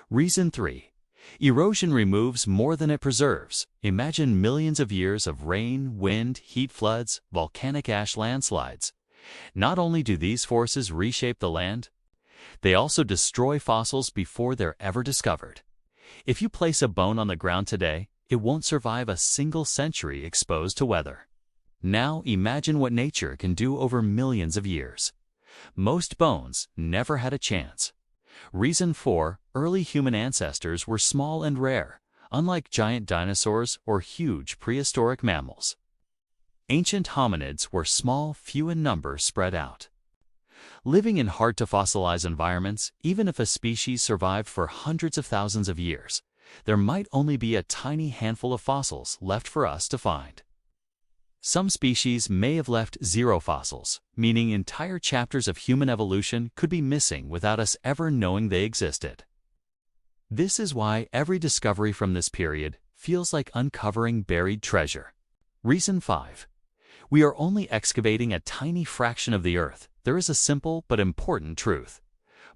Reason 3. Erosion removes more than it preserves. Imagine millions of years of rain, wind, heat floods, volcanic ash landslides. Not only do these forces reshape the land, they also destroy fossils before they're ever discovered. If you place a bone on the ground today, it won't survive a single century exposed to weather. Now imagine what nature can do over millions of years. Most bones never had a chance. Reason 4. Early human ancestors were small and rare, unlike giant dinosaurs or huge prehistoric mammals. Ancient hominids were small, few in number, spread out. Living in hard-to-fossilize environments, even if a species survived for hundreds of thousands of years, there might only be a tiny handful of fossils left for us to find. Some species may have left 0 fossils, meaning entire chapters of human evolution could be missing without us ever knowing they existed. This is why every discovery from this period feels like uncovering buried treasure. Reason 5. We are only excavating a tiny fraction of the Earth. There is a simple but important truth.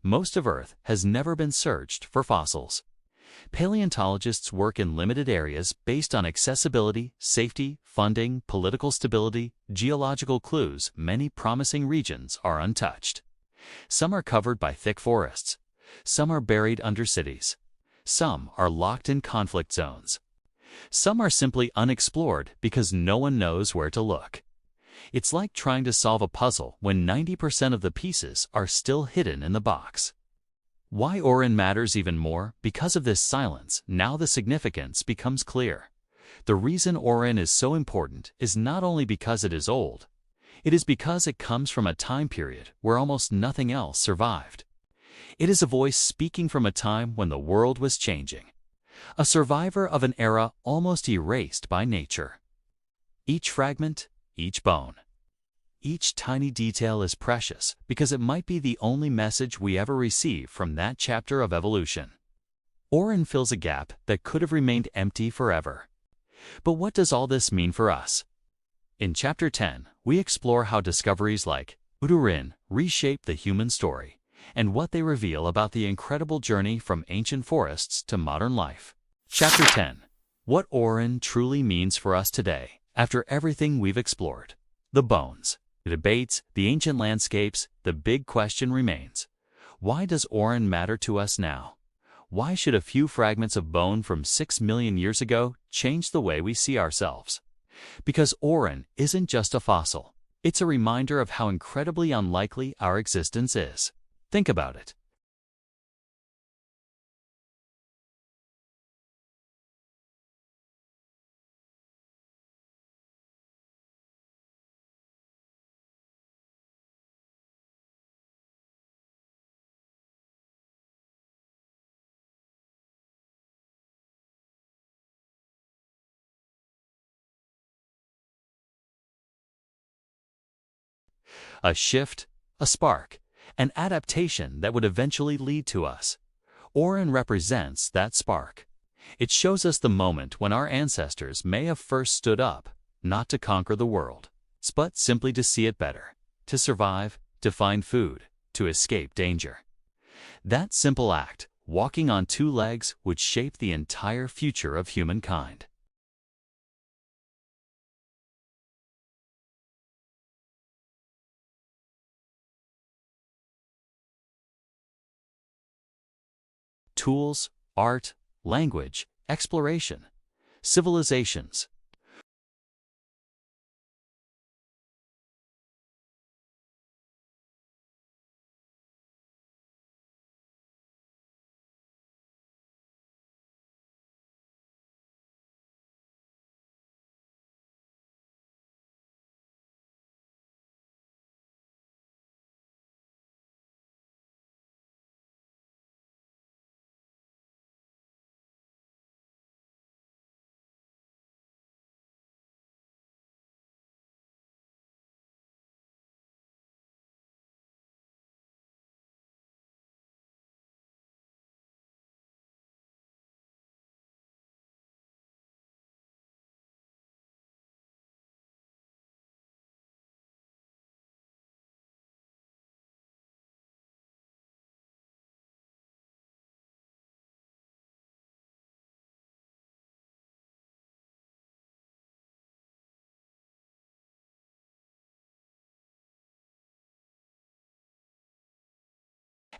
Most of Earth has never been searched for fossils. Paleontologists work in limited areas based on accessibility, safety, funding, political stability, geological clues. Many promising regions are untouched. Some are covered by thick forests. Some are buried under cities. Some are locked in conflict zones. Some are simply unexplored because no one knows where to look. It's like trying to solve a puzzle when 90% of the pieces are still hidden in the box. Why Orrorin matters even more? Because of this silence, now the significance becomes clear. The reason Orrorin is so important is not only because it is old, it is because it comes from a time period where almost nothing else survived. It is a voice speaking from a time when the world was changing. A survivor of an era almost erased by nature. Each fragment, each bone, each tiny detail is precious because it might be the only message we ever receive from that chapter of evolution. Orrorin fills a gap that could have remained empty forever. But what does all this mean for us? In Chapter 10, we explore how discoveries like Orrorin reshape the human story and what they reveal about the incredible journey from ancient forests to modern life. Chapter 10. What Orrorin truly means for us today, after everything we've explored. The bones, the debates, the ancient landscapes, the big question remains. Why does Orrorin matter to us now? Why should a few fragments of bone from 6 million years ago change the way we see ourselves? Because Orrorin isn't just a fossil. It's a reminder of how incredibly unlikely our existence is. Think about it. A shift, a spark, an adaptation that would eventually lead to us. Orrorin represents that spark. It shows us the moment when our ancestors may have first stood up, not to conquer the world, but simply to see it better, to survive, to find food, to escape danger. That simple act, walking on two legs, would shape the entire future of humankind. Tools, art, language, exploration, civilizations.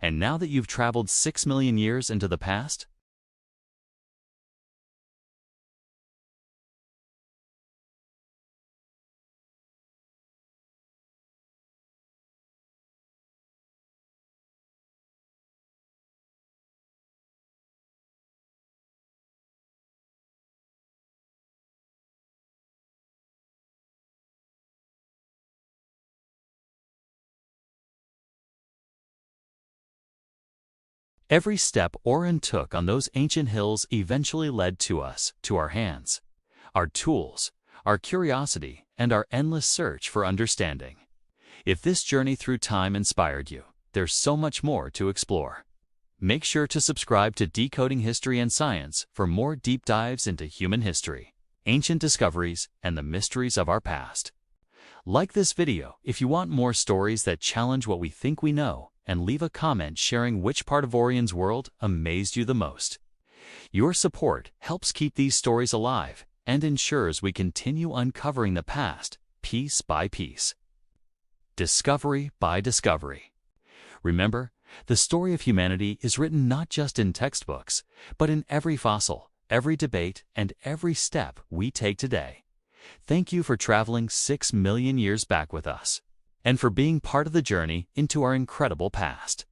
And now that you've traveled 6 million years into the past, every step Orrorin took on those ancient hills eventually led to us, to our hands, our tools, our curiosity, and our endless search for understanding. If this journey through time inspired you, there's so much more to explore. Make sure to subscribe to Decoding History and Science for more deep dives into human history, ancient discoveries, and the mysteries of our past. Like this video if you want more stories that challenge what we think we know, and leave a comment sharing which part of Orrorin's world amazed you the most. Your support helps keep these stories alive and ensures we continue uncovering the past, piece by piece. Discovery by discovery. Remember, the story of humanity is written not just in textbooks, but in every fossil, every debate, and every step we take today. Thank you for traveling 6 million years back with us, and for being part of the journey into our incredible past.